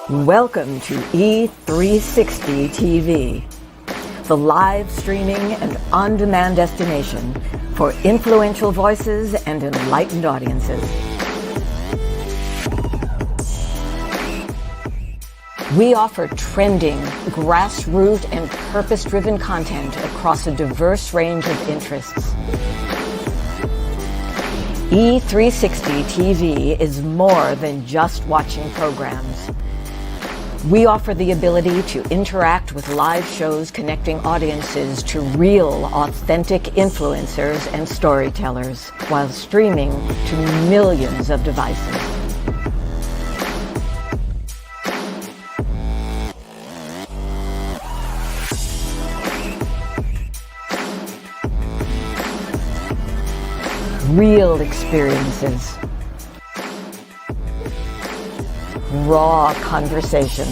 Welcome to E360 TV, the live streaming and on-demand destination for influential voices and enlightened audiences. We offer trending, grassroots, and purpose-driven content across a diverse range of interests. E360 TV is more than just watching programs. We offer the ability to interact with live shows connecting audiences to real, authentic influencers and storytellers while streaming to millions of devices. Real experiences. Raw conversation.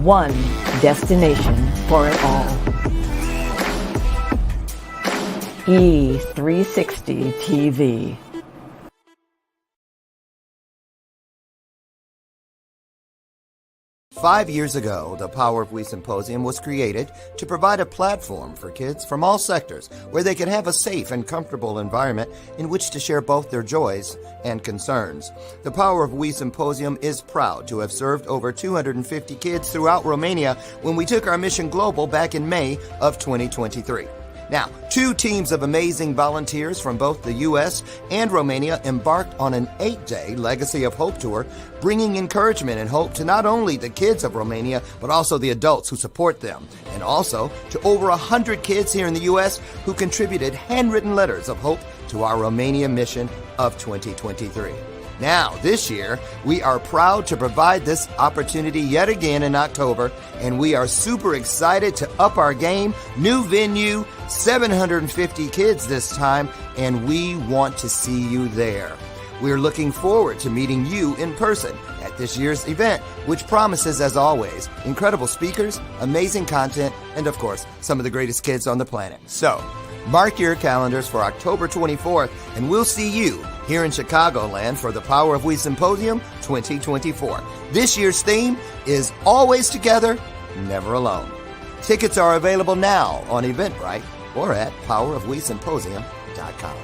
One destination for it all. E360 TV. Five years ago, the Power of We Symposium was created to provide a platform for kids from all sectors where they could have a safe and comfortable environment in which to share both their joys and concerns. The Power of We Symposium is proud to have served over 250 kids throughout Romania when we took our mission global back in May of 2023. Now, two teams of amazing volunteers from both the U.S. and Romania embarked on an 8-day Legacy of Hope tour, bringing encouragement and hope to not only the kids of Romania, but also the adults who support them, and also to over 100 kids here in the U.S. who contributed handwritten letters of hope to our Romania mission of 2023. Now, this year, we are proud to provide this opportunity yet again in October, and we are super excited to up our game. New venue, 750 kids this time, and we want to see you there. We're looking forward to meeting you in person at this year's event, which promises, as always, incredible speakers, amazing content, and of course, some of the greatest kids on the planet. So, mark your calendars for October 24th, and we'll see you here in Chicagoland for the Power of We Symposium 2024. This year's theme is Always Together, Never Alone. Tickets are available now on Eventbrite or at powerofwesymposium.com.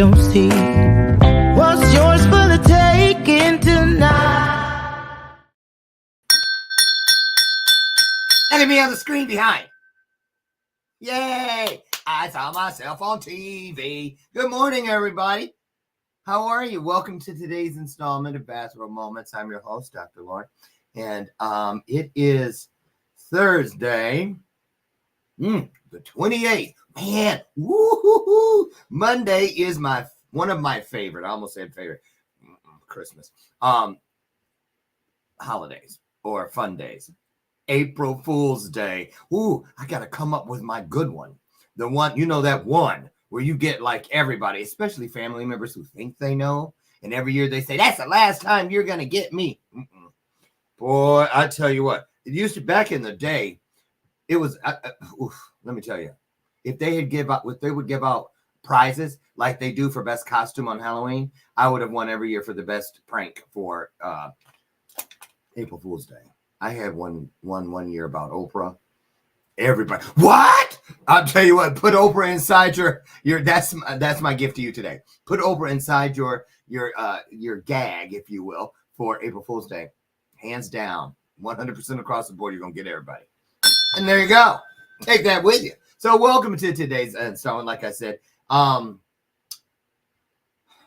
don't see. What's yours for the taking tonight? Look at me on the screen behind. Yay! I saw myself on TV. Good morning, everybody. How are you? Welcome to today's installment of Bathrobe Moments. I'm your host, Dr. Lauren, and it is Thursday, the 28th. Man, woo-hoo-hoo. Monday is one of my favorite. I almost said favorite. Christmas. Holidays or fun days. April Fool's Day. Ooh, I got to come up with my good one. The one, that one where you get like everybody, especially family members who think they know. And every year they say, that's the last time you're going to get me. Boy, I tell you what, it used to, back in the day, it was, let me tell you, if they would give out prizes like they do for best costume on Halloween, I would have won every year for the best prank for April Fool's Day. I had one year about Oprah. Everybody, what? I'll tell you what. Put Oprah inside your. That's my gift to you today. Put Oprah inside your gag, if you will, for April Fool's Day. Hands down, 100% across the board. You're gonna get everybody. And there you go. Take that with you. So welcome to today's installment. Like I said,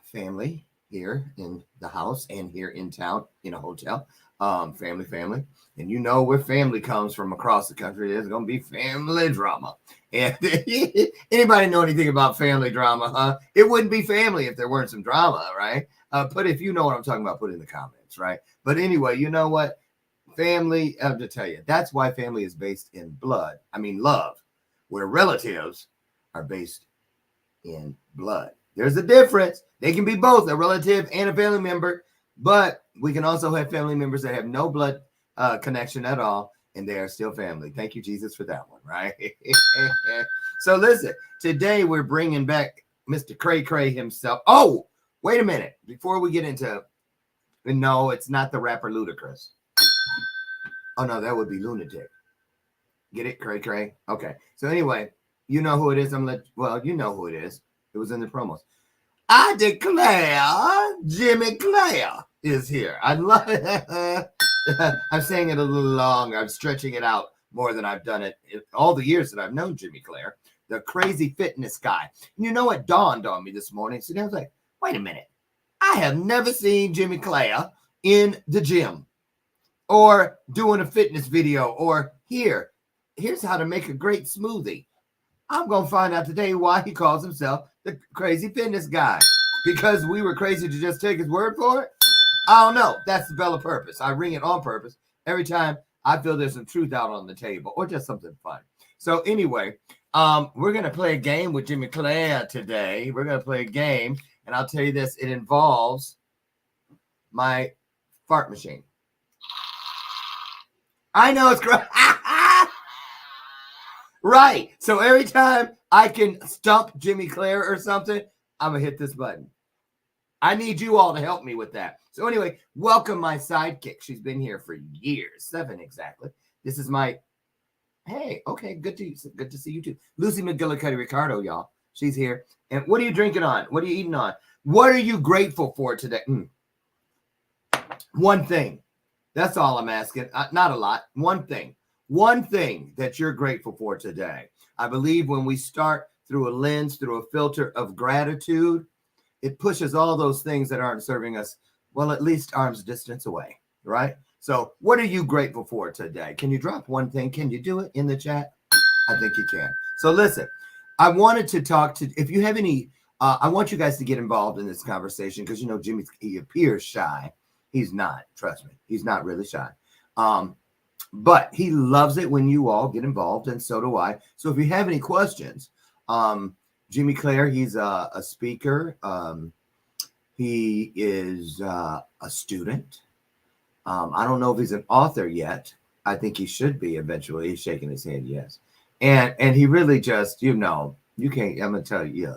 family here in the house and here in town in a hotel. Family. And where family comes from across the country, there's going to be family drama. And anybody know anything about family drama, huh? It wouldn't be family if there weren't some drama, right? But if you know what I'm talking about, put it in the comments, right? But anyway, you know what? Family, I have to tell you, that's why family is based in love, where relatives are based in blood. There's a difference. They can be both a relative and a family member, but we can also have family members that have no blood connection at all, and they are still family. Thank you, Jesus, for that one, right? So listen, today we're bringing back Mr. Cray-Cray himself. Oh, wait a minute. Before we get into, no, it's not the rapper Ludacris. Oh, no, that would be Lunatic. Get it, Cray-Cray? Okay. So anyway, you know who it is. You know who it is. It was in the promos. I declare Jimmy Clare is here. I love it. I'm saying it a little long. I'm stretching it out more than I've done it in all the years that I've known Jimmy Clare, the crazy fitness guy. And you know what dawned on me this morning? So I was like, wait a minute. I have never seen Jimmy Clare in the gym or doing a fitness video or here's how to make a great smoothie. I'm going to find out today why he calls himself the crazy fitness guy. Because we were crazy to just take his word for it? I don't know. That's the bell of purpose. I ring it on purpose every time I feel there's some truth out on the table or just something fun. So anyway, we're going to play a game with Jimmy Clare today. We're going to play a game, and I'll tell you this. It involves my fart machine. I know it's great. Right. So every time I can stump Jimmy Clare or something, I'm going to hit this button. I need you all to help me with that. So anyway, welcome my sidekick. She's been here for years, 7 exactly. This is my, hey, okay, good to see you too. Lucy McGillicuddy Ricardo, y'all. She's here. And what are you drinking on? What are you eating on? What are you grateful for today? One thing. That's all I'm asking. Not a lot. One thing. One thing that you're grateful for today. I believe when we start through a lens, through a filter of gratitude, it pushes all those things that aren't serving us, well, at least arm's distance away, right? So what are you grateful for today? Can you drop one thing? Can you do it in the chat? I think you can. So listen, I wanted to talk to, if you have any, I want you guys to get involved in this conversation because, Jimmy, he appears shy. He's not, trust me. He's not really shy. But he loves it when you all get involved, and so do I. So if you have any questions, Jimmy Clare, he's a speaker. He is a student. I don't know if he's an author yet. I think he should be eventually. He's shaking his head, yes. And he really just, you can't, I'm going to tell you,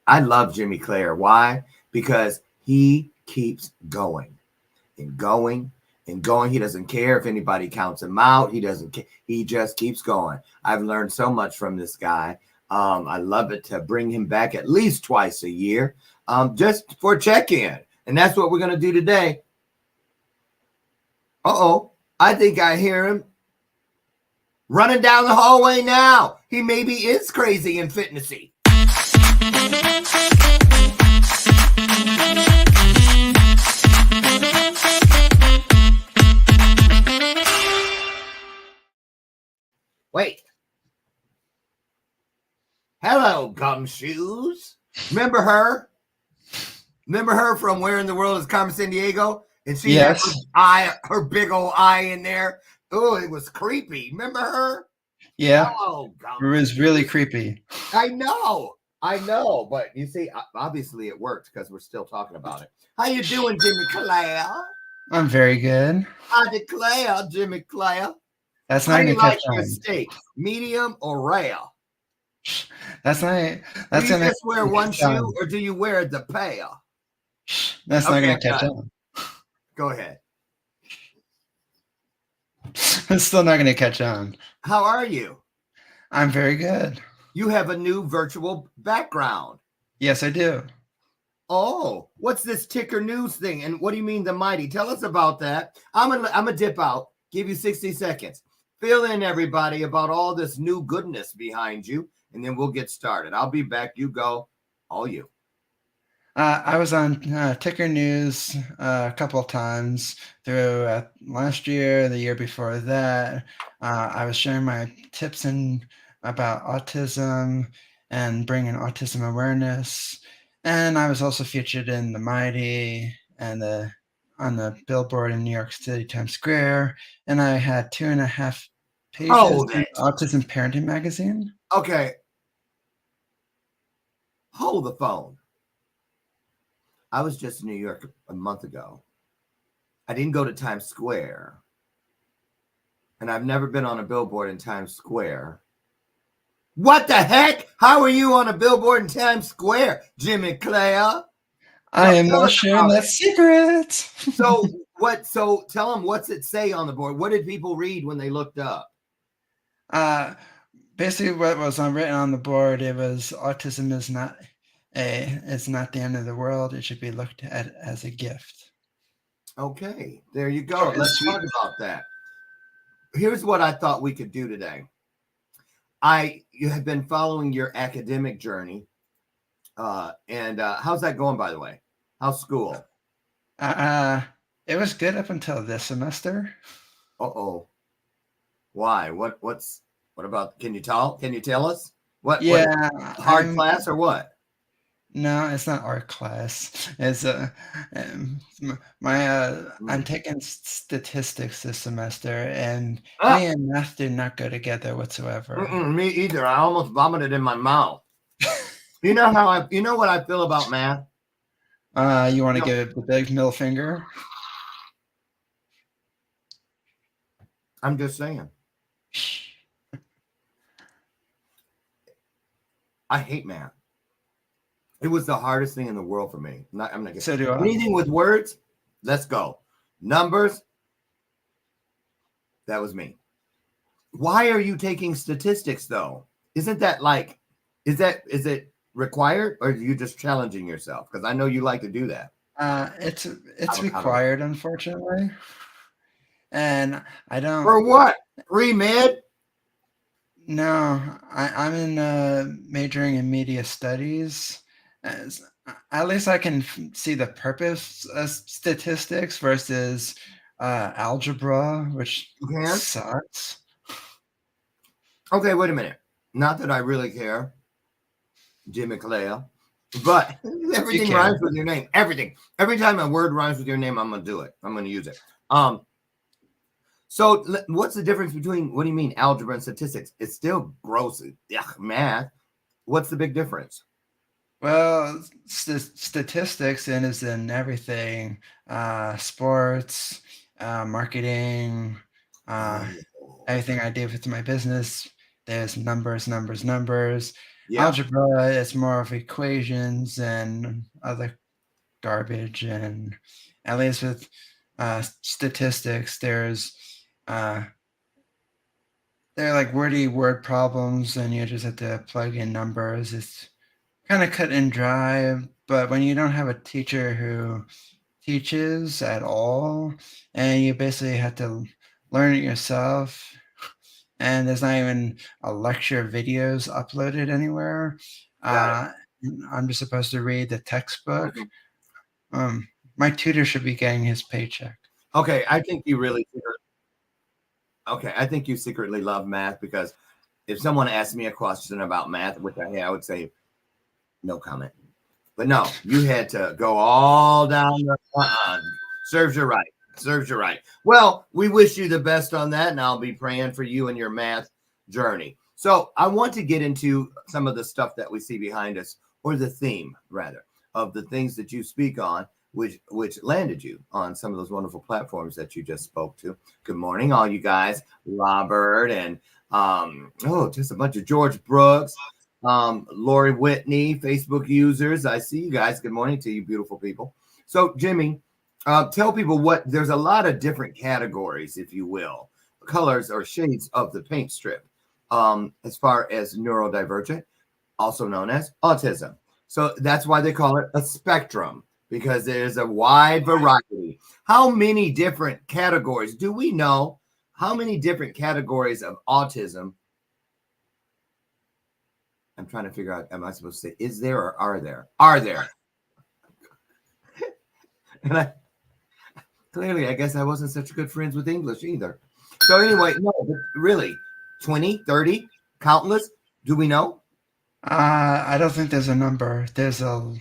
I love Jimmy Clare. Why? Because he keeps going and going and going. He doesn't care if anybody counts him out. He doesn't care. He just keeps going. I've learned so much from this guy. I love it to bring him back at least twice a year, just for check-in. And that's what we're going to do today. Uh-oh, I think I hear him running down the hallway now. He maybe is crazy and fitnessy. Wait. Hello, Gumshoes. Remember her? Remember her from Where in the World is Carmen Sandiego? And she had her big old eye in there. Oh, it was creepy. Remember her? Yeah. Oh, it was really creepy. I know. But you see, obviously it worked because we're still talking about it. How you doing, Jimmy Clare? I'm very good. I declare, Jimmy Clare. That's How not do you gonna like catch your on. steak? Medium or rare? That's not. That's do you gonna just wear one shoe, or do you wear the pair? That's not gonna catch on. Go ahead. It's still not gonna catch on. How are you? I'm very good. You have a new virtual background. Yes, I do. Oh, what's this ticker news thing? And what do you mean the mighty? Tell us about that. I'm gonna dip out. Give you 60 seconds. Fill in everybody about all this new goodness behind you, and then we'll get started. I'll be back. You go. All you. I was on Ticker News a couple of times through last year, the year before that. I was sharing my tips about autism and bringing autism awareness. And I was also featured in the Mighty and on the billboard in New York City, Times Square. And I had 2.5 pages in Autism Parenting Magazine. Okay. Hold the phone. I was just in New York a month ago. I didn't go to Times Square. And I've never been on a billboard in Times Square. What the heck? How are you on a billboard in Times Square, Jimmy Clare? I am not sharing that secret. So tell them, what's it say on the board? What did people read when they looked up? Basically what was written on the board, it was autism is not the end of the world. It should be looked at as a gift. Okay, there you go. Let's talk about that. Here's what I thought we could do today. You have been following your academic journey. And how's that going, by the way? How's school? It was good up until this semester. Uh-oh. Why? What about, can you tell us? What hard class or what? No, it's not art class. It's I'm taking statistics this semester, and me and math do not go together whatsoever. Me either. I almost vomited in my mouth. You know what I feel about math? You want to give it the big middle finger? I'm just saying. I hate math. It was the hardest thing in the world for me. I'm not so do I. Anything with words, let's go. Numbers, that was me. Why are you taking statistics though? Isn't that is it required, or are you just challenging yourself? Because I know you like to do that. It's required, unfortunately. And I don't. For what? Pre-med? No, I'm in majoring in media studies. At least I can see the purpose of statistics versus algebra, which sucks. Okay, wait a minute. Not that I really care, Jimmy Clare, but everything rhymes with your name. Everything. Every time a word rhymes with your name, I'm going to do it. I'm going to use it. So what's the difference between, what do you mean, algebra and statistics? It's still gross. Math. What's the big difference? Well, statistics is in everything, sports, marketing, everything I do with my business. There's numbers. Yeah. Algebra is more of equations and other garbage. And at least with statistics, there's they're like wordy word problems, and you just have to plug in numbers. It's kind of cut and dry, but when you don't have a teacher who teaches at all, and you basically have to learn it yourself, and there's not even a lecture videos uploaded anywhere. Got it. Uh, I'm just supposed to read the textbook. My tutor should be getting his paycheck. Okay, I think you really. Okay, I think you secretly love math, because if someone asked me a question about math, which I would say no comment. But no, you had to go all down the serves you right. Serves you right. Well, we wish you the best on that, and I'll be praying for you and your math journey. So I want to get into some of the stuff that we see behind us, or the theme, rather, of the things that you speak on, which landed you on some of those wonderful platforms that you just spoke to. Good morning, all you guys. Robert and just a bunch of George Brooks, Lori Whitney, Facebook users. I see you guys. Good morning to you, beautiful people. So, Jimmy, tell people there's a lot of different categories, if you will, colors or shades of the paint strip, as far as neurodivergent, also known as autism. So that's why they call it a spectrum, because there's a wide variety. How many different categories do we know? How many different categories of autism? I'm trying to figure out, am I supposed to say, is there or are there? Are there? And clearly, I guess I wasn't such good friends with English either. So anyway, no, really, 20, 30, countless? Do we know? I don't think there's a number. There's a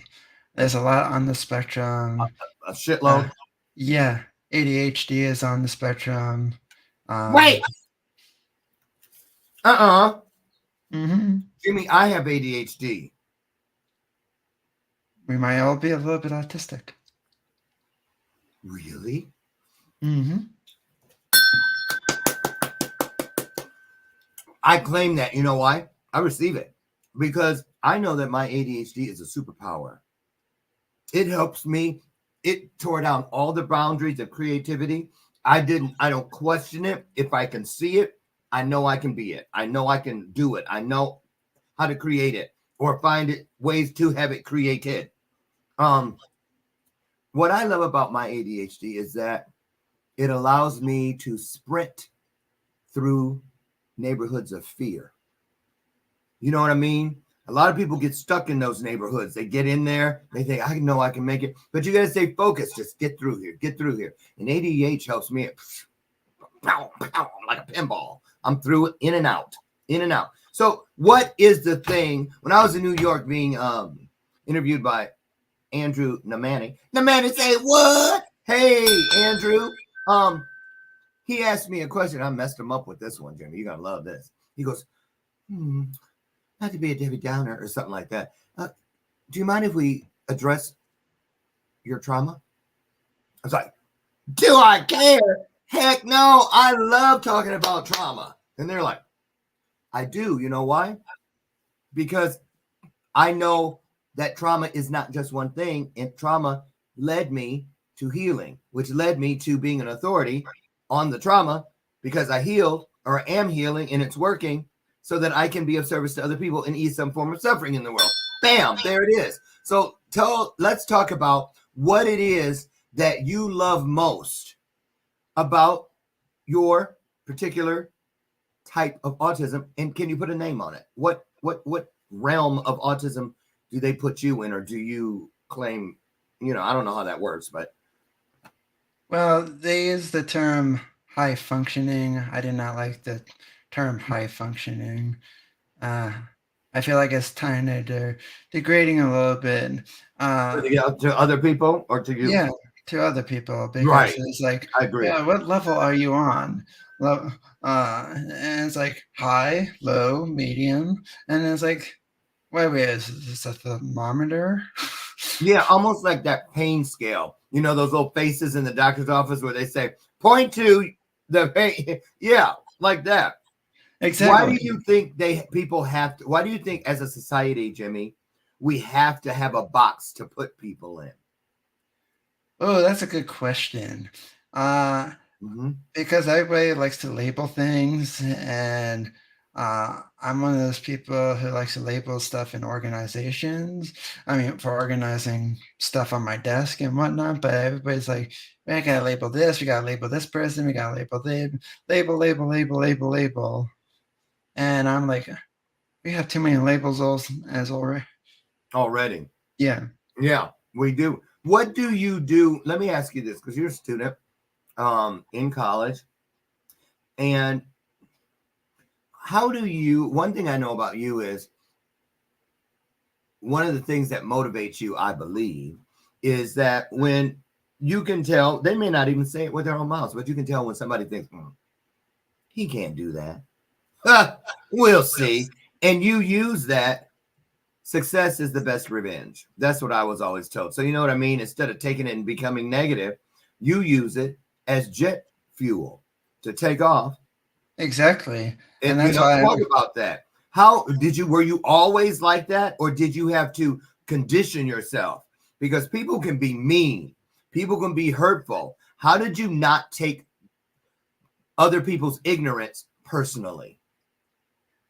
lot on the spectrum. A shitload. Yeah, ADHD is on the spectrum. Wait. Mm-hmm. Jimmy, I have ADHD. We might all be a little bit autistic. Really? Mm-hmm. I claim that. You know why? I receive it because I know that my ADHD is a superpower. It helps me. It tore down all the boundaries of creativity. I don't question it. If I can see it, I know I can be it. I know I can do it. I know how to create it or find it ways to have it created. What I love about my ADHD is that it allows me to sprint through neighborhoods of fear. You know what I mean? A lot of people get stuck in those neighborhoods. They get in there. They think, I know I can make it. But you got to stay focused. Just get through here. Get through here. And ADHD helps me. Pow, pow, like a pinball. I'm through it, in and out, in and out. So what is the thing? When I was in New York being interviewed by Andrew Namani say, what? Hey, Andrew. He asked me a question. I messed him up with this one, Jimmy. You're going to love this. He goes, not to be a Debbie Downer or something like that. Do you mind if we address your trauma? I was like, do I care? Heck no. I love talking about trauma. And they're like, I do. You know why? Because I know that trauma is not just one thing. And trauma led me to healing, which led me to being an authority on the trauma because I healed or am healing and it's working so that I can be of service to other people and ease some form of suffering in the world. Bam, there it is. So let's talk about what it is that you love most about your particular type of autism. And can you put a name on it? What realm of autism do they put you in, or do you claim, I don't know how that works, but. Well, they use the term high functioning. I did not like the term high functioning. I feel like it's kind of degrading a little bit. To other people or to you? Yeah, to other people. Because right. It's like, I agree. Yeah, what level are you on? And it's like high, low, medium. And it's like, wait, is this a thermometer? Yeah, almost like that pain scale. Those little faces in the doctor's office where they say, point to the pain. Yeah, like that. Exactly. Why do you think people have to? Why do you think as a society, Jimmy, we have to have a box to put people in? Oh, that's a good question. because everybody likes to label things, and I'm one of those people who likes to label stuff in organizations. I mean, for organizing stuff on my desk and whatnot, but everybody's like, we gotta label this, we gotta label this person, we gotta label. And I'm like, we have too many labels as already. Already. Yeah. Yeah, we do. What do you do? Let me ask you this, because you're a student in college. And how do you, one thing I know about you is one of the things that motivates you, I believe, is that when you can tell, they may not even say it with their own mouths, but you can tell when somebody thinks, he can't do that. We'll see. And you use that. Success is the best revenge. That's what I was always told. So you know what I mean? Instead of taking it and becoming negative, you use it as jet fuel to take off. Exactly. And that's why talk about that. How were you always like that? Or did you have to condition yourself? Because people can be mean. People can be hurtful. How did you not take other people's ignorance personally?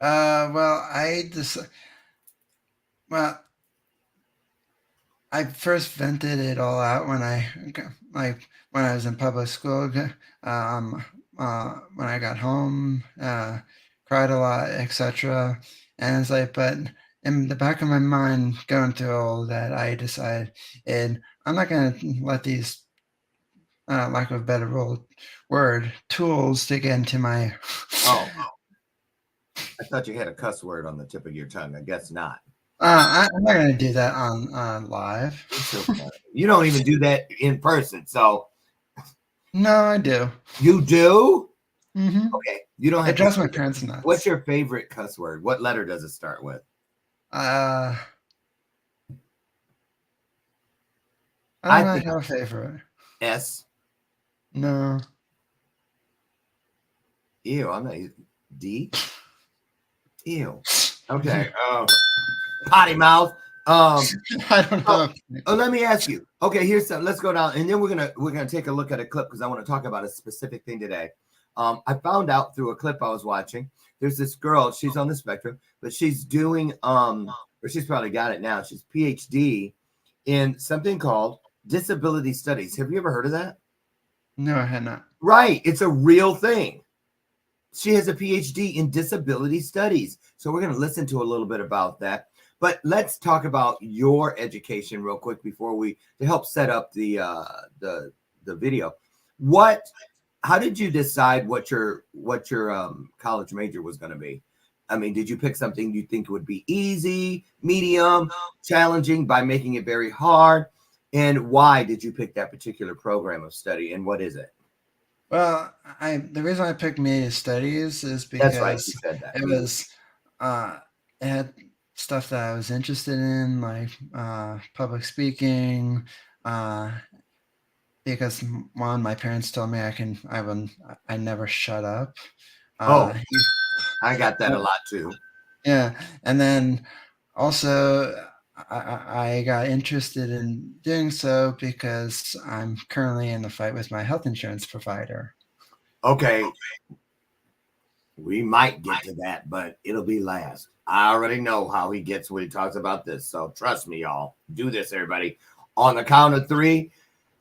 Well, I first vented it all out when I was in public school. When I got home, cried a lot, etc. And it's like, but in the back of my mind, going through all that, I decided, I'm not going to let these, lack of a better word, tools to get into my. Oh, I thought you had a cuss word on the tip of your tongue. I guess not. I'm not going to do that on live. You don't even do that in person, so. No, I do. You do? Mm-hmm. Okay. You don't have. It drives my parents nuts. What's your favorite cuss word? What letter does it start with? I don't have a favorite. S. No. Ew, I'm not. D. Ew. Okay. Potty mouth. I don't know. Let me ask you. Okay, here's some. Let's go down, and then we're gonna take a look at a clip because I want to talk about a specific thing today. I found out through a clip I was watching. There's this girl. She's on the spectrum, but she's doing or she's probably got it now. She's PhD in something called disability studies. Have you ever heard of that? No, I had not. Right, it's a real thing. She has a PhD in disability studies. So we're going to listen to a little bit about that. But let's talk about your education real quick before to help set up the video. How did you decide what your college major was going to be? I mean, did you pick something you think would be easy, medium, challenging by making it very hard? And why did you pick that particular program of study, and what is it? Well, the reason I picked media studies is because that's right, you said that. It was it had stuff that I was interested in, like public speaking. Because one, my parents told me I never shut up. I got that a lot too. Yeah, and then also I got interested in doing so because I'm currently in a fight with my health insurance provider. Okay. We might get to that, but it'll be last. I already know how he gets when he talks about this. So trust me, y'all. Do this, everybody. On the count of 3,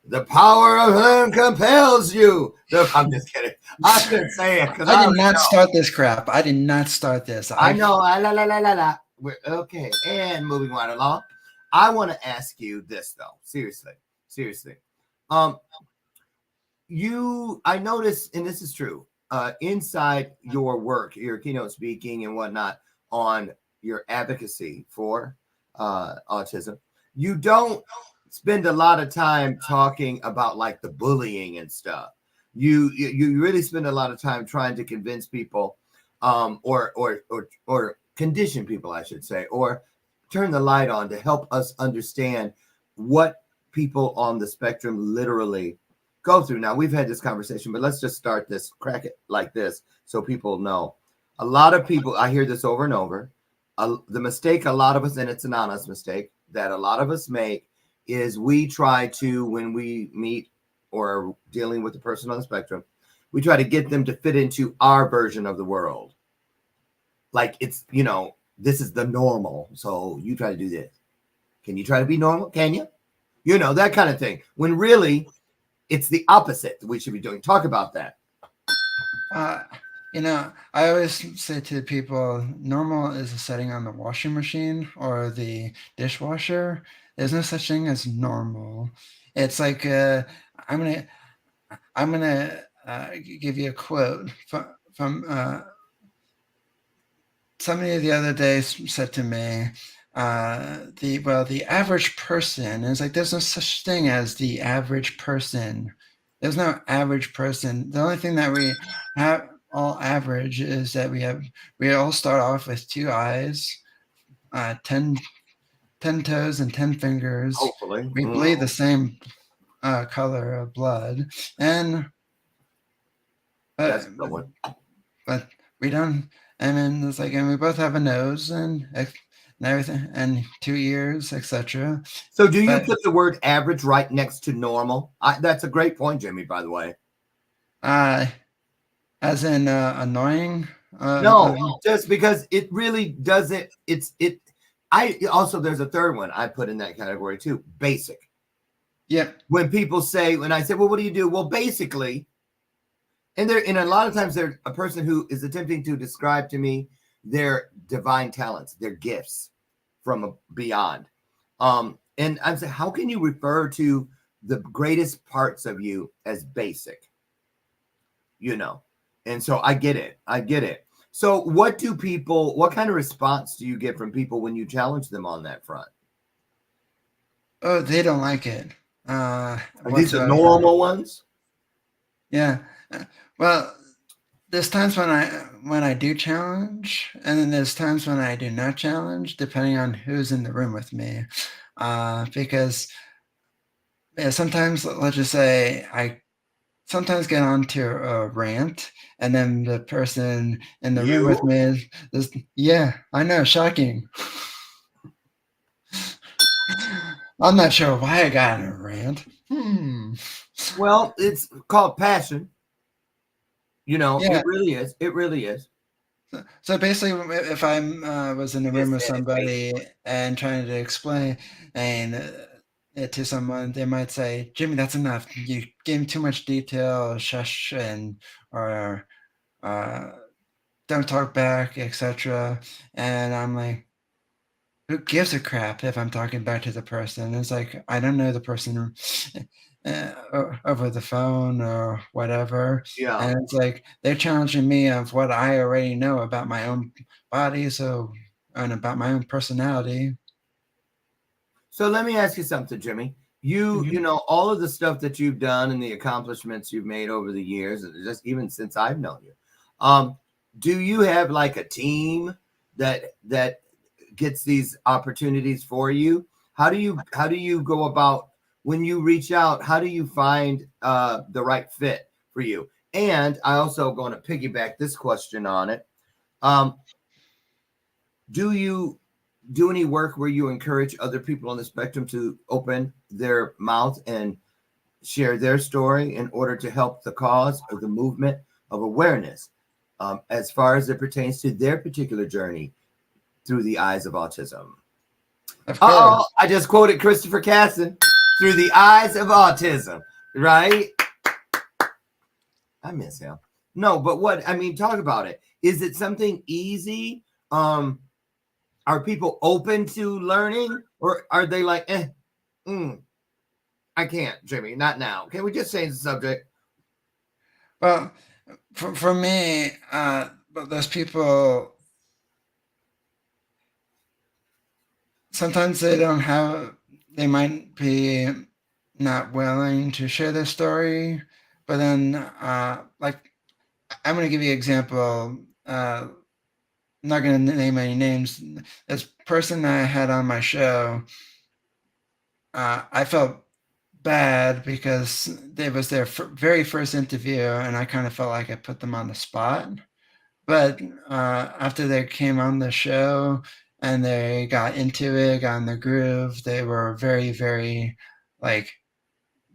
the power of him compels you. I'm just kidding. I couldn't say it. I did not start this crap. I did not start this. I know. We're okay. And moving right along. I want to ask you this, though. Seriously. I noticed, and this is true, inside your work, your keynote speaking and whatnot, on your advocacy for autism, you don't spend a lot of time talking about like the bullying and stuff. You really spend a lot of time trying to convince people, or condition people, I should say, or turn the light on to help us understand what people on the spectrum literally go through. Now, we've had this conversation, but let's just crack it like this so people know. A lot of people, I hear this over and over, the mistake a lot of us, and it's an honest mistake, that a lot of us make is we try to, when we meet or are dealing with a person on the spectrum, We try to get them to fit into our version of the world. Like it's, this is the normal. So you try to do this. Can you try to be normal? Can you? That kind of thing. When really it's the opposite that we should be doing. Talk about that. I always say to people, normal is a setting on the washing machine or the dishwasher. There's no such thing as normal. It's like I'm gonna give you a quote from somebody the other day said to me, the average person is like, there's no such thing as the average person. There's no average person. The only thing that we have all average is that we all start off with 2 eyes, 10 toes and 10 fingers. Hopefully. We bleed the same color of blood, and that's the one. But we don't. And then it's like, and we both have a nose and everything, and 2 ears, etc. So, do you put the word average right next to normal? That's a great point, Jimmy. By the way. As in annoying. No, just because it really doesn't. I also, there's a third one I put in that category too. Basic. Yeah. When people say, when I say, well, what do you do? Well, basically, and a lot of times there's a person who is attempting to describe to me their divine talents, their gifts from beyond. And I'm saying, how can you refer to the greatest parts of you as basic? And so I get it. So what kind of response do you get from people when you challenge them on that front? Oh, they don't like it. Are these the normal ones? Yeah. Well, there's times when I do challenge, and then there's times when I do not challenge, depending on who's in the room with me. Because sometimes, let's just say, I sometimes get onto a rant, and then the person in the room with me is, yeah, I know, shocking. I'm not sure why I got in a rant. Well, it's called passion. Yeah. It really is. It really is. So basically, if I was in the room with somebody and trying to explain it to someone, they might say, "Jimmy, that's enough. You gave me too much detail, shush, or don't talk back, etc." And I'm like, who gives a crap if I'm talking back to the person? It's like, I don't know the person over the phone or whatever. Yeah. And it's like, they're challenging me of what I already know about my own body, and about my own personality. So let me ask you something, Jimmy. All of the stuff that you've done and the accomplishments you've made over the years, just even since I've known you, do you have like a team that gets these opportunities for you? How do you go about when you reach out? How do you find the right fit for you? And I also going to piggyback this question on it. Do you do any work where you encourage other people on the spectrum to open their mouth and share their story in order to help the cause or the movement of awareness as far as it pertains to their particular journey through the eyes of autism? I just quoted Christopher Casson, through the eyes of autism, right? I miss him. No, but talk about it. Is it something easy? Are people open to learning, or are they like, I can't, Jimmy, not now. Can we just change the subject? Well, for me, those people, sometimes they might be not willing to share their story, but then, like, I'm going to give you an example. I'm not going to name any names. This person I had on my show, I felt bad because it was their very first interview, and I kind of felt like I put them on the spot. But after they came on the show and they got into it, got in the groove, they were very, very,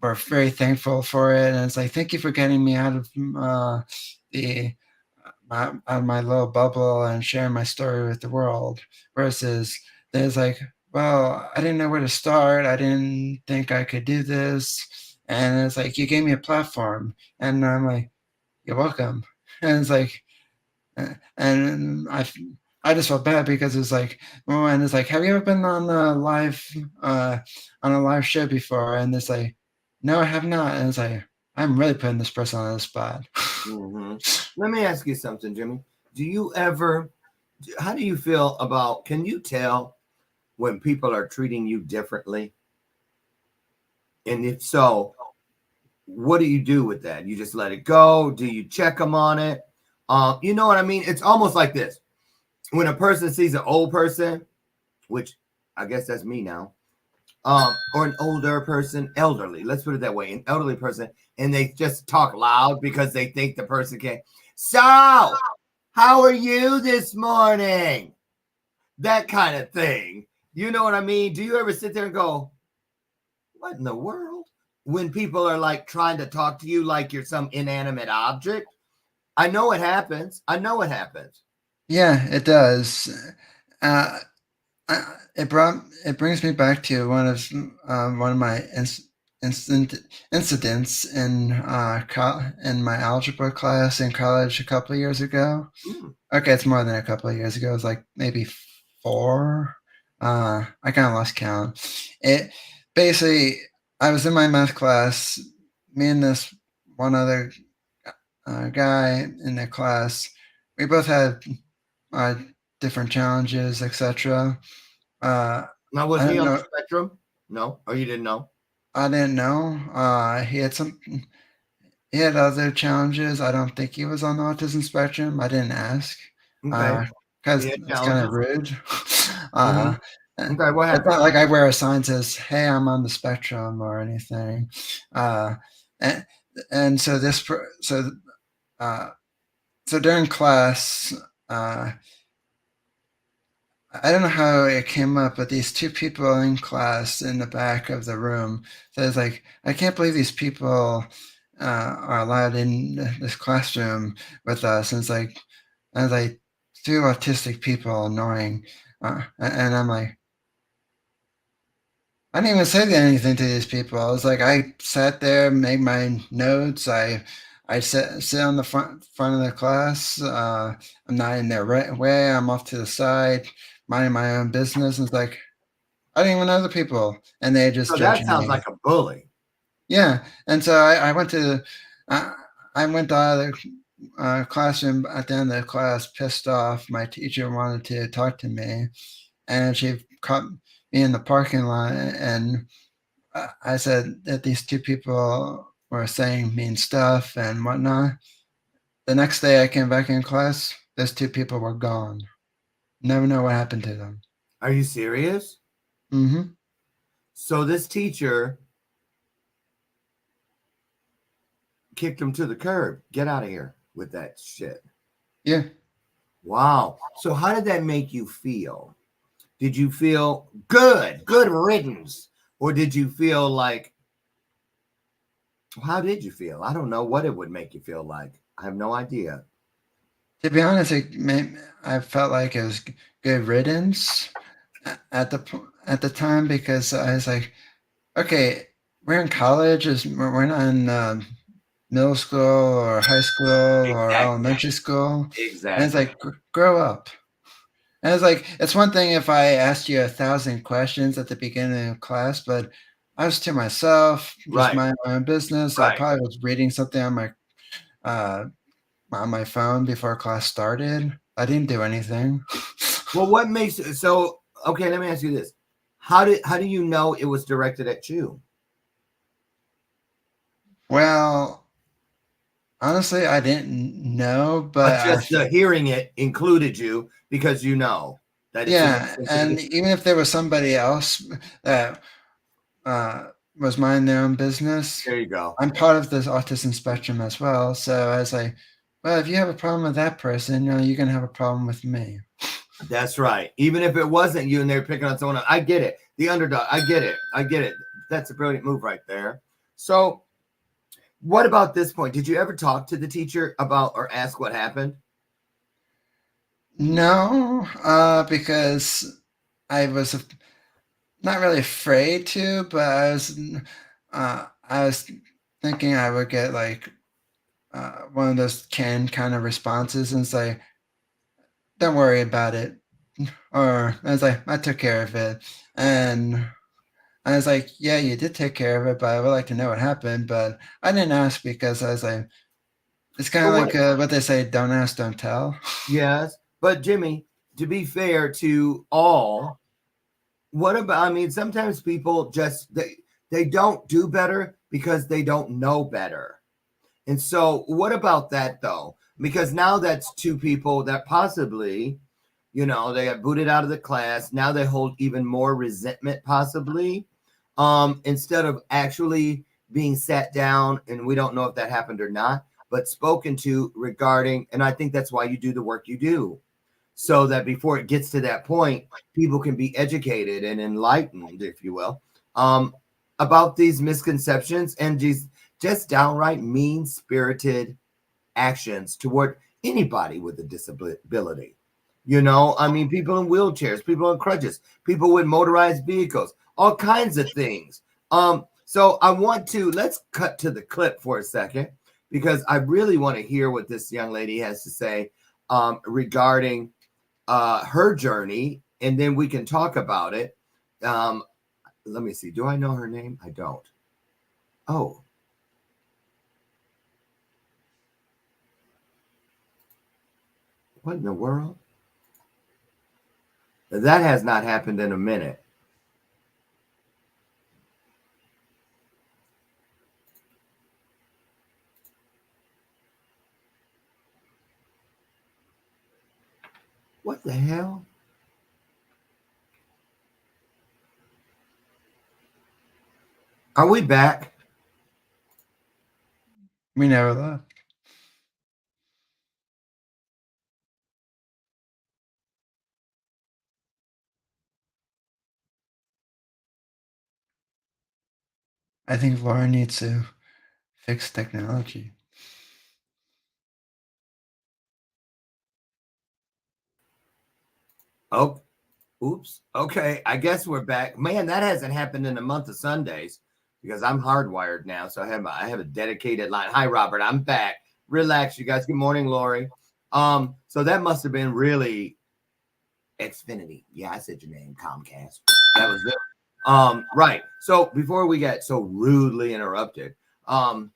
were very thankful for it, and it's like, thank you for getting me out of the out of my little bubble and sharing my story with the world. Versus there's like, well, I didn't know where to start. I didn't think I could do this, and it's like, you gave me a platform, and I'm like, you're welcome. And it's like, and I just felt bad because it's like, oh, and it's like, have you ever been on a live show before? And it's like, no, I have not. And it's like, I'm really putting this person on the spot. Mm-hmm. Let me ask you something, Jimmy. How do you feel about, can you tell when people are treating you differently? And if so, what do you do with that? You just let it go? Do you check them on it? You know what I mean? It's almost like this. When a person sees an old person, which I guess that's me now, or an older person, elderly, let's put it that way, an elderly person, and they just talk loud because they think the person can. So, how are you this morning? That kind of thing. You know what I mean? Do you ever sit there and go, what in the world? When people are like trying to talk to you like you're some inanimate object. I know it happens. Yeah, it does. It brings me back to one of my incidents in my algebra class in college a couple of years ago. Okay, it's more than a couple of years ago. It was like maybe 4. I kind of lost count. It basically, I was in my math class. Me and this one other guy in the class. We both had different challenges, etc. Now, was he on the spectrum? No, or you didn't know? I didn't know. He had other challenges. I don't think he was on the autism spectrum. I didn't ask. Okay. Because it's kind of rude. Okay, what happened? It's not like I wear a sign that says, hey, I'm on the spectrum or anything. And so so during class, I don't know how it came up, but these 2 people in class in the back of the room. So it's like, I can't believe these people are allowed in this classroom with us. And it's like, 2 autistic people annoying. And I'm like, I didn't even say anything to these people. I was like, I sat there, made my notes. I sit on the front of the class. I'm not in their way. I'm off to the side, minding my own business. And it's like, I didn't even know the people, and they just that sounds like a bully. Yeah, and so I went to out of the classroom at the end of the class, pissed off. My teacher wanted to talk to me, and she caught me in the parking lot, and I said that these 2 people were saying mean stuff and whatnot. The next day I came back in class, those 2 people were gone. Never know what happened to them. Are you serious? Mm-hmm. So this teacher kicked him to the curb. Get out of here with that shit. Yeah. Wow. So how did that make you feel? Did you feel good riddance? Or did you feel like, how did you feel? I don't know what it would make you feel like. I have no idea. To be honest, I felt like it was good riddance at the time, because I was like, okay, we're in college. We're not in middle school or high school or elementary school. Exactly. And it's like, grow up. And it's like, it's one thing if I asked you 1,000 questions at the beginning of class, but I was to myself, just mind my own business. I probably was reading something on my phone before class started. I didn't do anything. Well, what makes it so? Okay, let me ask you this: how do you know it was directed at you? Well, honestly, I didn't know, but just hearing it included you because you know that. Yeah, and even if there was somebody else that was minding their own business, there you go. I'm part of this autism spectrum as well. So I was like, well, if you have a problem with that person, you're gonna have a problem with me. That's right. Even if it wasn't you and they're picking on someone else, I get it. The underdog, I get it. That's a brilliant move right there. So, what about this point? Did you ever talk to the teacher about or ask what happened? No, because I was not really afraid to, but I was thinking I would get like one of those canned kind of responses and say, "Don't worry about it," or I was like, "I took care of it," and I was like, "Yeah, you did take care of it, but I would like to know what happened." But I didn't ask because I was like, it's kind of So like what they say, "Don't ask, don't tell." Yes, but Jimmy, to be fair to all, what about? I mean, sometimes people just they don't do better because they don't know better. And so, what about that though? Because now that's two people that possibly, they got booted out of the class. Now they hold even more resentment, possibly, instead of actually being sat down. And we don't know if that happened or not, but spoken to regarding. And I think that's why you do the work you do, so that before it gets to that point, people can be educated and enlightened, if you will, about these misconceptions and just downright mean-spirited actions toward anybody with a disability. I mean, people in wheelchairs, people in crutches, people with motorized vehicles, all kinds of things. So let's cut to the clip for a second, because I really want to hear what this young lady has to say regarding her journey, and then we can talk about it. Let me see. Do I know her name? I don't. Oh. What in the world? That has not happened in a minute. What the hell? Are we back? We never left. I think Laura needs to fix technology. Oh, oops. Okay, I guess we're back. Man, that hasn't happened in a month of Sundays, because I'm hardwired now, so I have a dedicated line. Hi, Robert. I'm back. Relax, you guys. Good morning, Lori. So that must have been really Xfinity. Yeah, I said your name, Comcast. That was it. Right. So before we get so rudely interrupted, where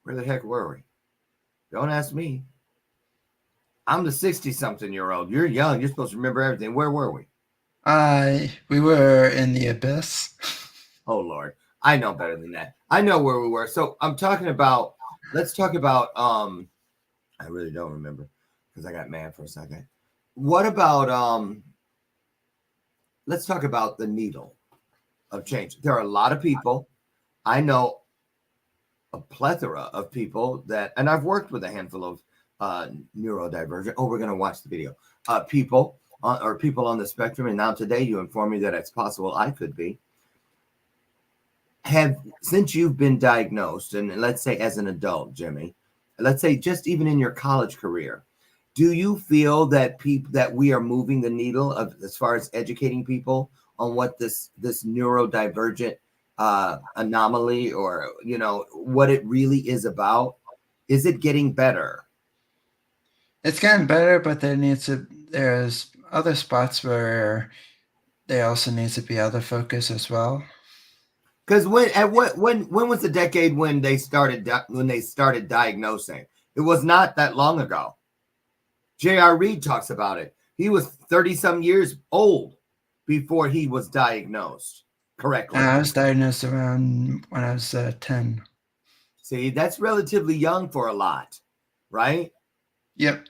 the heck were we? Don't ask me. I'm the 60-something-year-old. You're young. You're supposed to remember everything. Where were we? We were in the abyss. Oh, Lord. I know better than that. I know where we were. So let's talk about, I really don't remember because I got mad for a second. What about, let's talk about the needle of change. There are a lot of people. I know a plethora of people and I've worked with a handful of neurodivergent. Oh, we're going to watch the video. People on the spectrum. And now today you inform me that it's possible I could be. Since you've been diagnosed, and let's say as an adult, Jimmy, let's say just even in your college career, do you feel that we are moving the needle as far as educating people on what this neurodivergent anomaly, or what it really is about? Is it getting better? It's gotten better, but there's other spots where there also needs to be other focus as well. Because when was the decade when they started diagnosing? It was not that long ago. J.R. Reed talks about it. He was 30-some years old before he was diagnosed correctly. I was diagnosed around when I was 10. See, that's relatively young for a lot, right? Yep.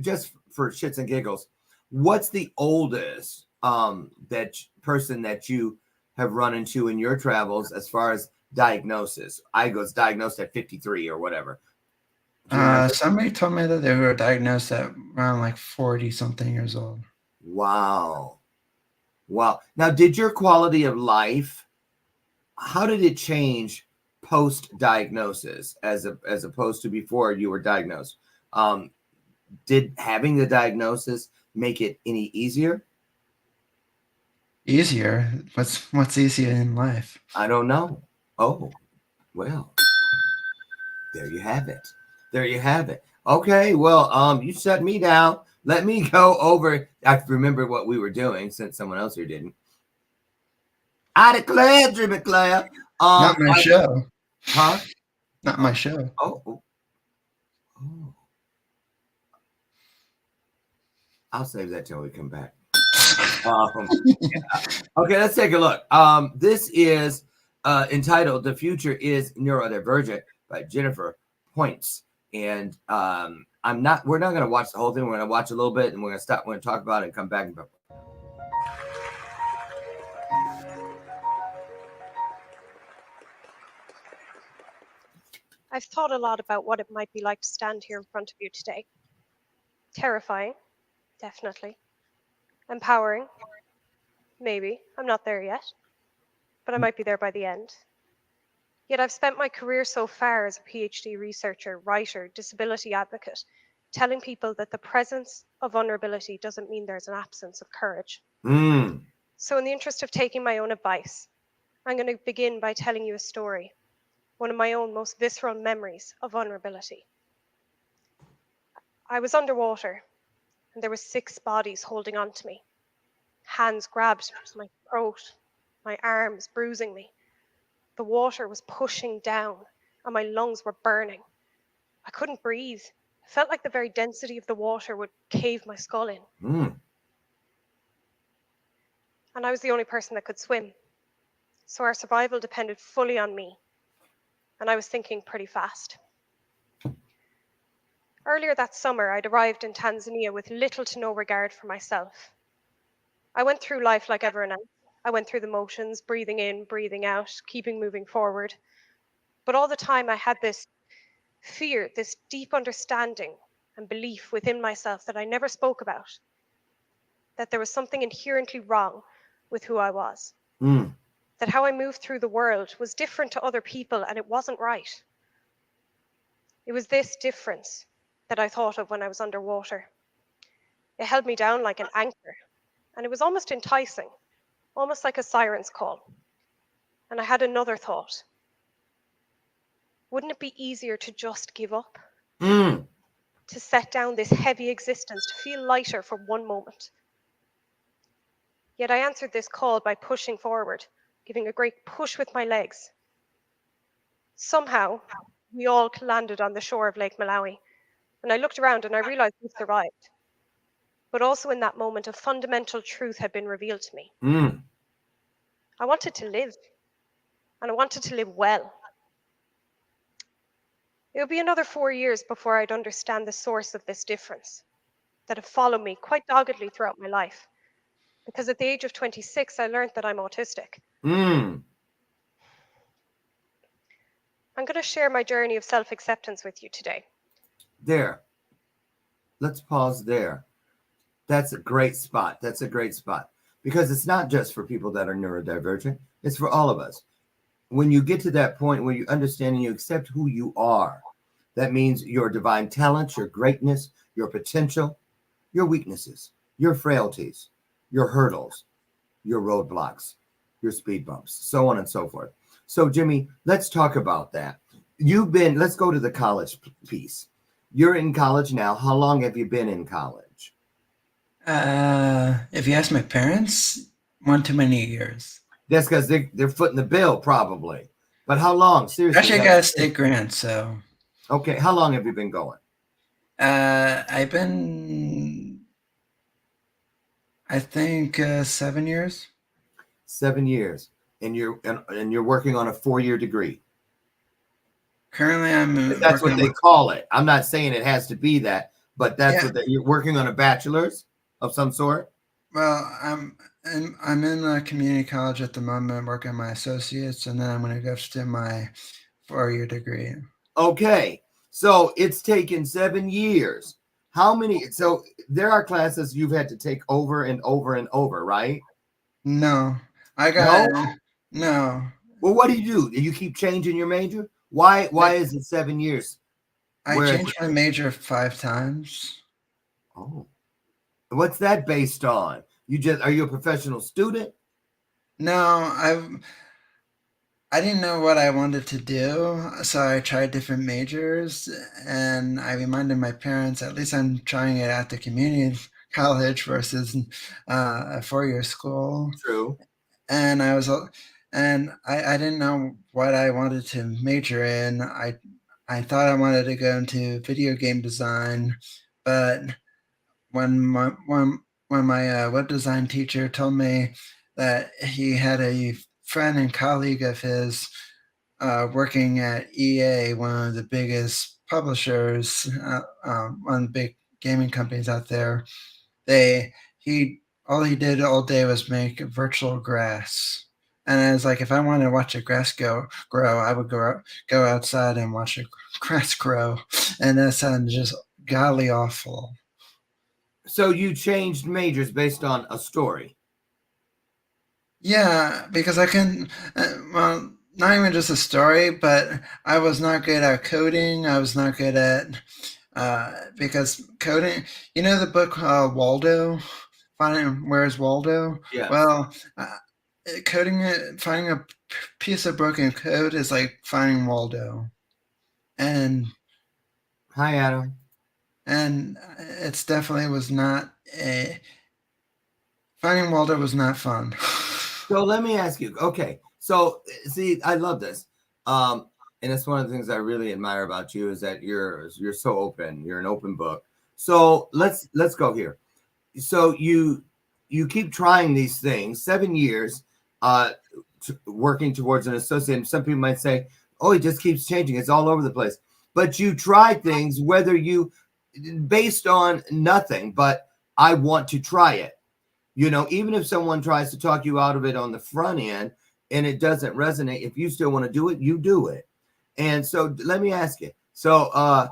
Just for shits and giggles, what's the oldest person that you have run into in your travels as far as diagnosis? I was diagnosed at 53 or whatever. Somebody told me that they were diagnosed at around like 40 something years old. Wow. Now, did your quality of life how did it change post-diagnosis as opposed to before you were diagnosed? Did having the diagnosis make it any easier? Easier? What's easier in life? I don't know. Oh, well, there you have it. There you have it. Okay, well, you shut me down. Let me go over. I remember what we were doing since someone else here didn't. I declare, Jimmy Clare. Not my show. Huh? Not my show. Oh. I'll save that till we come back. Okay, let's take a look. This is entitled "The Future is Neurodivergent" by Jennifer Points, and we're not going to watch the whole thing. We're going to watch a little bit, and we're going to stop. We're going to talk about it and come back. I've thought a lot about what it might be like to stand here in front of you today. Terrifying, definitely. Empowering, maybe. I'm not there yet, but I might be there by the end. Yet I've spent my career so far as a PhD researcher, writer, disability advocate, telling people that the presence of vulnerability doesn't mean there's an absence of courage. So in the interest of taking my own advice, I'm going to begin by telling you a story, one of my own most visceral memories of vulnerability. I was underwater, and there were 6 bodies holding on to me. Hands grabbed my throat, my arms bruising me. The water was pushing down, and my lungs were burning. I couldn't breathe. It felt like the very density of the water would cave my skull in. And I was the only person that could swim. So our survival depended fully on me. And I was thinking pretty fast. Earlier that summer, I'd arrived in Tanzania with little to no regard for myself. I went through life like everyone else. I went through the motions, breathing in, breathing out, keeping moving forward. But all the time I had this fear, this deep understanding and belief within myself that I never spoke about, that there was something inherently wrong with who I was. That how I moved through the world was different to other people, and it wasn't right. It was this difference that I thought of when I was underwater. It held me down like an anchor, and it was almost enticing, almost like a siren's call. And I had another thought. Wouldn't it be easier to just give up? To set down this heavy existence, to feel lighter for one moment? Yet I answered this call by pushing forward, giving a great push with my legs. Somehow, we all landed on the shore of Lake Malawi, and I looked around and I realized we survived. But also in that moment, a fundamental truth had been revealed to me. I wanted to live, and I wanted to live well. It would be another 4 years before I'd understand the source of this difference that had followed me quite doggedly throughout my life. Because at the age of 26, I learned that I'm autistic. I'm going to share my journey of self-acceptance with you today. There. Let's pause there. That's a great spot. That's a great spot. Because it's not just for people that are neurodivergent. It's for all of us. When you get to that point where you understand and you accept who you are, that means your divine talents, your greatness, your potential, your weaknesses, your frailties, your hurdles, your roadblocks, your speed bumps, so on and so forth. So, Jimmy, let's talk about that. Let's go to the college piece. You're in college now. How long have you been in college? If you ask my parents, one too many years. That's because they're footing the bill, probably. But how long? Seriously. Actually, I got a state grant, so. Okay. How long have you been going? I've been, I think, 7 years. 7 years. And you're working on a 4-year degree. Currently, that's what they call it. I'm not saying it has to be that, but that's what you're working on, a bachelor's of some sort. Well, I'm in a community college at the moment, working on my associates, and then I'm going to go to my 4-year degree. Okay, so it's taken 7 years. How many? So there are classes you've had to take over and over and over, right? No, no. Well, what do? You keep changing your major? Why is it 7 years? I Where- changed my major 5 times. Oh, what's that based on? Are you a professional student? No, I didn't know what I wanted to do, so I tried different majors, and I reminded my parents, at least I'm trying it at the community college versus a 4-year school. True. And I didn't know what I wanted to major in. I thought I wanted to go into video game design, but when my web design teacher told me that he had a friend and colleague of his working at EA, one of the biggest publishers, one of the big gaming companies out there. All he did all day was make virtual grass. And I was like, if I wanted to watch a grass grow, I would go outside and watch a grass grow. And that sounded just godly awful. So you changed majors based on a story. Yeah, because I can, well, not even just a story, but I was not good at coding. I was not good at, because coding, you know, the book Waldo, Where's Waldo? Yeah. Well, finding a piece of broken code is like finding Waldo. And Hi, Adam. And it's definitely was not finding Waldo was not fun. So let me ask you. Okay, so see, I love this, and it's one of the things I really admire about you is that you're so open. You're an open book. So let's go here. So you keep trying these things. 7 years, working towards an associate. And some people might say, "Oh, it just keeps changing. It's all over the place." But you try things, whether you based on nothing, but I want to try it. You know, even if someone tries to talk you out of it on the front end and it doesn't resonate, if you still want to do it, you do it. And so let me ask you. So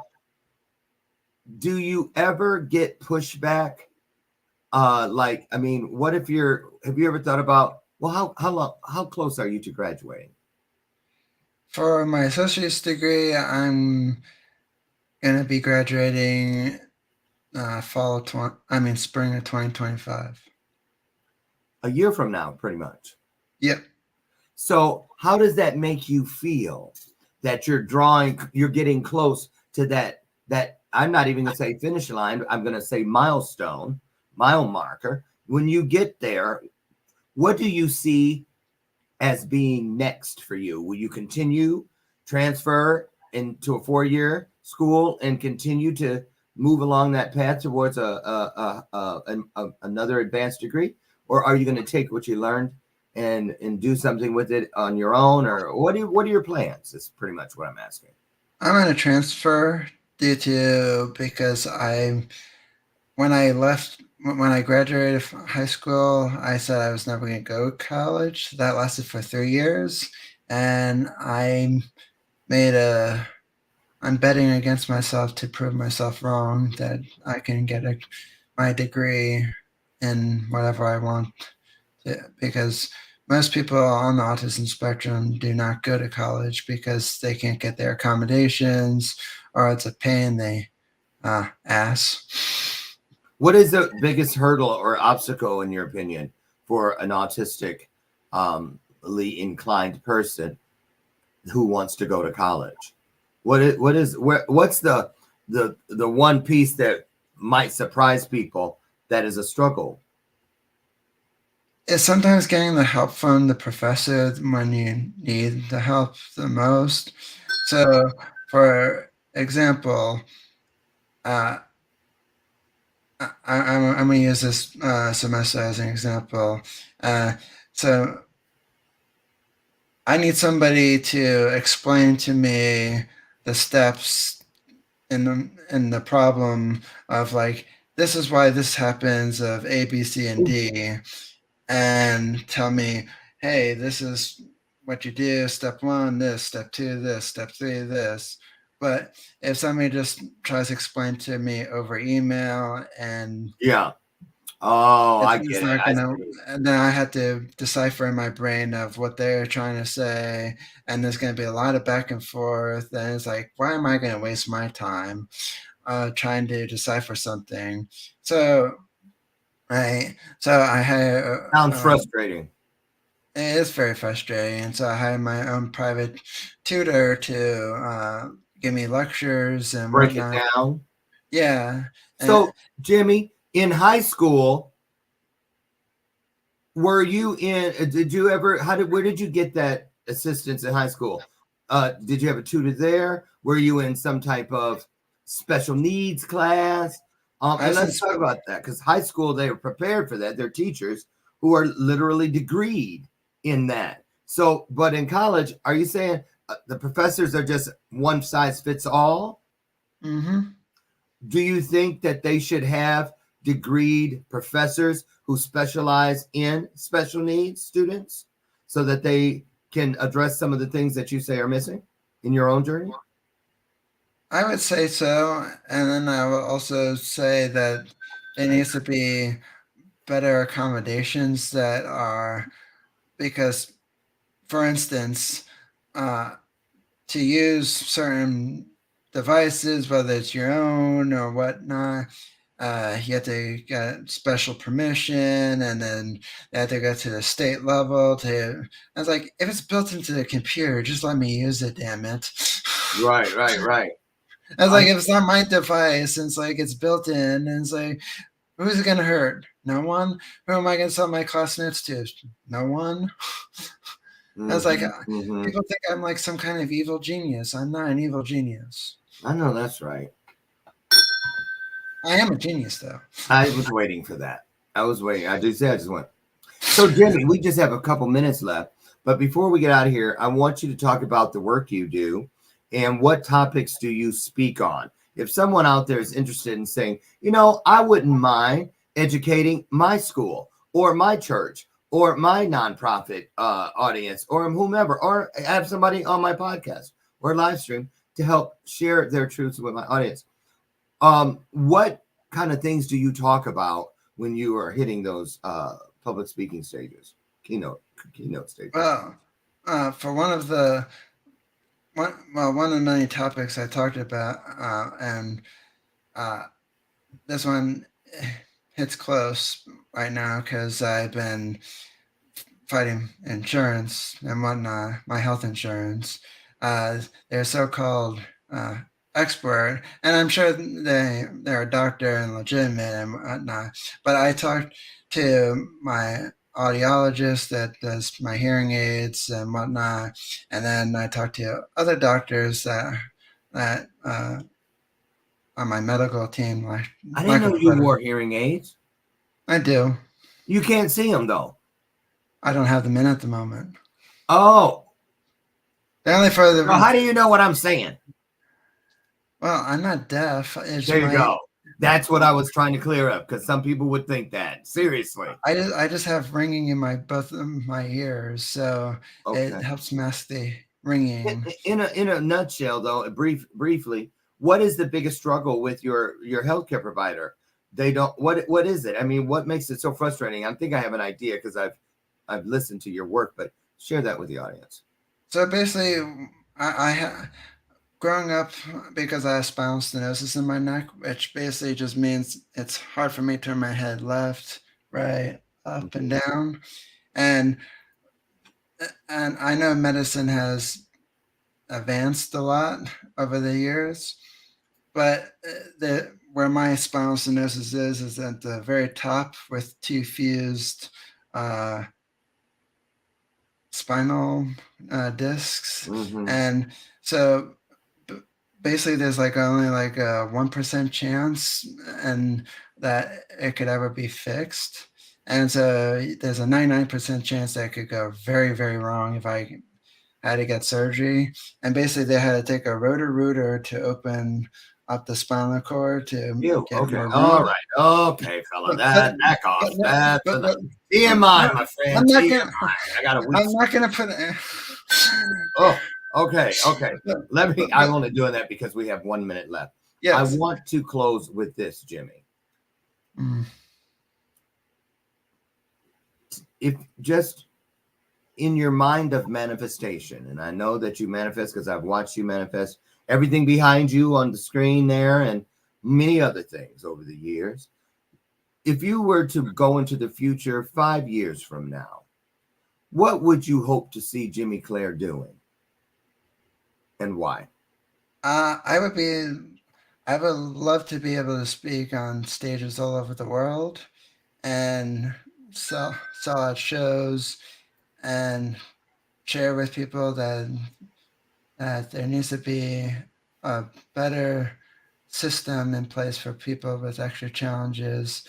do you ever get pushback? Like, I mean, what if have you ever thought about, well, how close are you to graduating? For my associate's degree, I'm gonna be graduating spring of 2025. A year from now, pretty much. Yep. So how does that make you feel that you're getting close to that I'm not even gonna say finish line, I'm gonna say mile marker. When you get there, what do you see as being next for you? Will you continue transfer into a 4-year school and continue to move along that path towards another advanced degree? Or are you going to take what you learned and do something with it on your own? Or what are your plans? Is pretty much what I'm asking. I'm going to transfer because when I graduated from high school, I said I was never going to go to college. That lasted for 3 years. And I'm betting against myself to prove myself wrong that I can get my degree in whatever I want because most people on the autism spectrum do not go to college because they can't get their accommodations or it's a pain they ass. What is the biggest hurdle or obstacle, in your opinion, for an autistically inclined person who wants to go to college? What's the one piece that might surprise people that is a struggle? It's sometimes getting the help from the professor when you need the help the most. So, for example, I'm going to use this semester as an example. So I need somebody to explain to me the steps in the problem of like, this is why this happens of A, B, C, and D, and tell me, hey, this is what you do. Step 1, this. Step 2, this. Step 3, this. But if somebody just tries to explain to me over email and Oh, I It's get it. not I gonna, see. and then I had to decipher in my brain of what they're trying to say, and there's gonna be a lot of back and forth, and it's like, why am I gonna waste my time trying to decipher something? So, right, so I had Sounds frustrating. it is very frustrating, and so I hired my own private tutor to give me lectures and Break it whatnot. down. Yeah, and So, Jimmy, in high school, were you in? Did you ever? Where did you get that assistance in high school? Did you have a tutor there? Were you in some type of special needs class? I And was in let's talk about that, because high school, they were prepared for that. They're teachers who are literally degreed in that. So, but in college, are you saying the professors are just one size fits all? mm-hmm. Do you think that they should have degreed professors who specialize in special needs students so that they can address some of the things that you say are missing in your own journey? I would say so, and then I would also say that there needs to be better accommodations that are because, for instance, uh, to use certain devices, whether it's your own or whatnot, you have to get special permission, and then you have to go to the state level to. I was like, if it's built into the computer, just let me use it, damn it. Right, right, right. I was like, if it's not my device, and it's like it's built in, and it's like, who's it gonna hurt? No one. Who am I gonna sell my classmates to? No one. I was like, Mhm. people think I'm like some kind of evil genius. I'm not an evil genius. I know that's right. I am a genius, though. I was waiting for that. I was waiting. I just went. So, Jimmy, we just have a couple minutes left. But before we get out of here, I want you to talk about the work you do and what topics do you speak on. If someone out there is interested in saying, I wouldn't mind educating my school or my church or my nonprofit audience or whomever, or have somebody on my podcast or live stream to help share their truths with my audience. What kind of things do you talk about when you are hitting those public speaking stages, keynote stages? Well, for one of the many topics I talked about, and this one hits close right now because I've been fighting insurance and whatnot, my health insurance. They're so-called expert, and I'm sure they're a doctor and legitimate and whatnot. But I talked to my audiologist that does my hearing aids and whatnot, and then I talked to other doctors that on my medical team. I didn't know you wore hearing aids. I do. You can't see them though. I don't have them in at the moment. Oh, They're only for the. well, how do you know what I'm saying? Well, I'm not deaf. There you go. That's what I was trying to clear up, because some people would think that. Seriously. I just have ringing in both of my ears, so it helps mask the ringing. In a nutshell, though, briefly, what is the biggest struggle with your healthcare provider? They don't. What is it? I mean, what makes it so frustrating? I think I have an idea because I've listened to your work, but share that with the audience. So basically, I growing up, because I have spinal stenosis in my neck, which basically just means it's hard for me to turn my head left, right, up, and down, and I know medicine has advanced a lot over the years, but where my spinal stenosis is at the very top with two fused spinal discs, and so basically there's only a 1% chance and that it could ever be fixed, and so there's a 99% chance that it could go very, very wrong if I had to get surgery. And basically they had to take a rotor-rooter to open up the spinal cord to get more room. All right. Okay, fella. Back off. That's enough. TMI, my friend. I got a week. I'm not going to put it. Oh, okay. I'm only doing that because we have 1 minute left. Yes. I want to close with this, Jimmy. if just in your mind of manifestation, and I know that you manifest because I've watched you manifest everything behind you on the screen there and many other things over the years. If you were to go into the future 5 years from now, what would you hope to see Jimmy Clare doing, and why? I would love to be able to speak on stages all over the world and sell out shows and share with people that there needs to be a better system in place for people with extra challenges,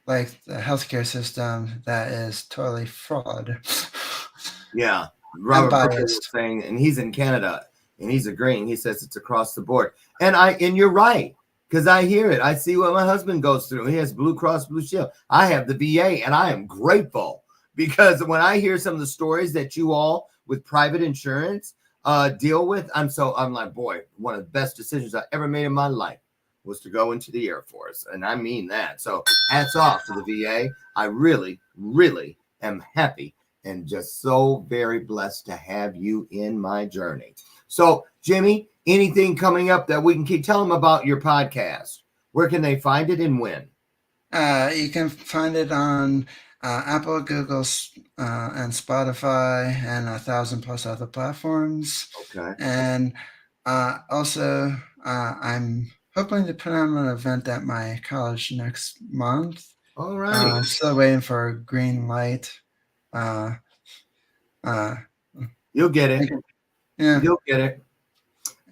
like the healthcare system that is totally fraud. Yeah, Robert Burke was biased. saying, and he's in Canada, and he's agreeing. He says it's across the board, and you're right, because I hear it. I see what my husband goes through. He has Blue Cross Blue Shield. I have the VA, and I am grateful because when I hear some of the stories that you all with private insurance deal with, I'm like, boy, one of the best decisions I ever made in my life was to go into the Air Force, and I mean that. So hats off to the VA. I really, really am happy and just so very blessed to have you in my journey. So, Jimmy, anything coming up that we can keep? Tell them about your podcast. Where can they find it and when? You can find it on Apple, Google, and Spotify, and 1,000+ other platforms. Okay. And also, I'm hoping to put on an event at my college next month. All right. Still waiting for a green light. You'll get it. Yeah. You'll get it.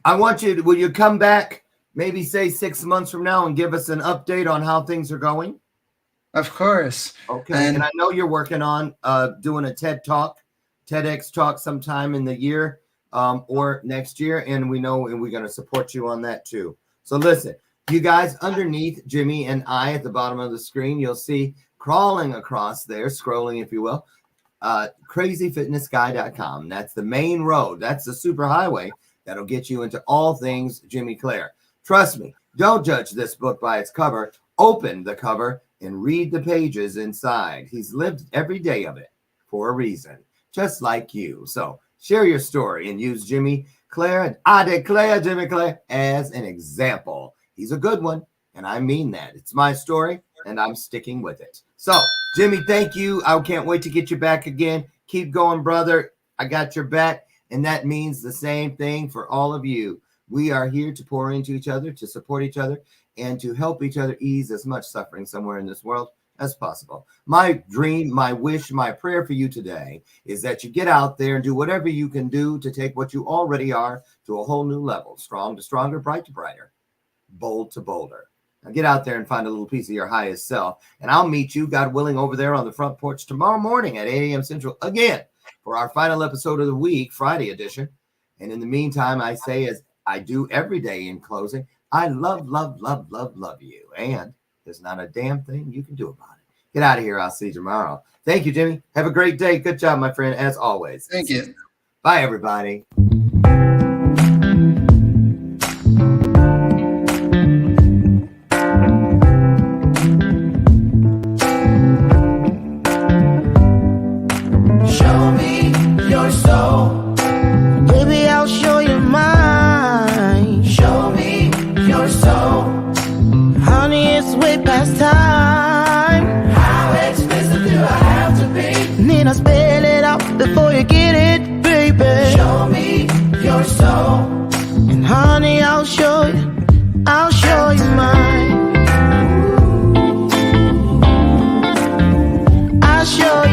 I want you to, will you come back maybe say 6 months from now and give us an update on how things are going? Of course. Okay. And I know you're working on doing a TEDx talk sometime in the year or next year. And we know, and we're going to support you on that too. So listen, you guys, underneath Jimmy and I at the bottom of the screen, you'll see crawling across there, scrolling, if you will, crazyfitnessguy.com. That's the main road. That's the super highway that'll get you into all things Jimmy Clare. Trust me, don't judge this book by its cover. Open the cover and read the pages inside. He's lived every day of it for a reason, just like you. So share your story and use Jimmy Clare, and I declare Jimmy Clare, as an example. He's a good one, and I mean that. It's my story, and I'm sticking with it. So, Jimmy, thank you. I can't wait to get you back again. Keep going, brother. I got your back, and that means the same thing for all of you. We are here to pour into each other, to support each other, and to help each other ease as much suffering somewhere in this world as possible. My dream, my wish, my prayer for you today is that you get out there and do whatever you can do to take what you already are to a whole new level. Strong to stronger, bright to brighter, bold to bolder. Now get out there and find a little piece of your highest self. And I'll meet you, God willing, over there on the front porch tomorrow morning at 8 a.m. Central again for our final episode of the week, Friday edition. And in the meantime, I say, as I do every day in closing, I love, love, love, love, love you. And there's not a damn thing you can do about it. Get out of here. I'll see you tomorrow. Thank you, Jimmy. Have a great day. Good job, my friend, as always. Thank you. Bye, everybody. Show me your soul. Baby, I'll show you mine. Show me your soul. Honey, it's way past time. How expensive do I have to be? Need I spell it out before you get it, baby? Show me your soul. And honey, I'll show you mine. I'll show you